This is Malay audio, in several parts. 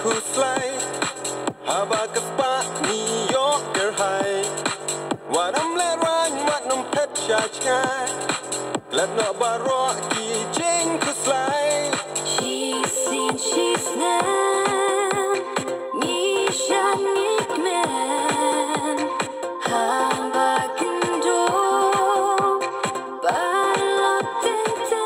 Kuslai Haba kaspa New Yorker high Waram le ran wat nom pet chachkai Let no baro ki jing Kuslai She's seen, she's nan Ni shan nik men Haba kendo Balak tente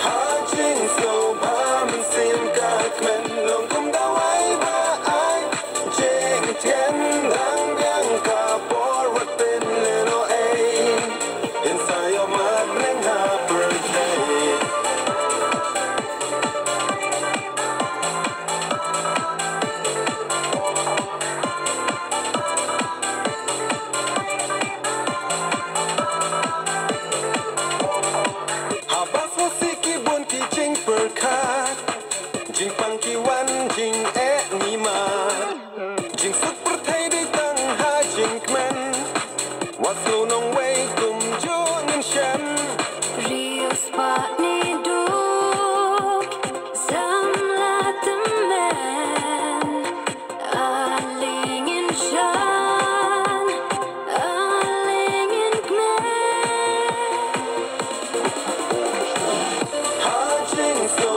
Ha jing so ba min sim ka kmen long kum da wai ba ai jing tien dang yang ka por wat pin le no ai inside your mind ring ha birthday Habas musiki bun ki jing berkat Jing pang ki wan jing ni ma Jing suk perthai di tang ha jing kmen Wasu nong wei kum jo ngin shem Real spot ni duk Samlat the man Aling in shan Aling in kmen Ha jing so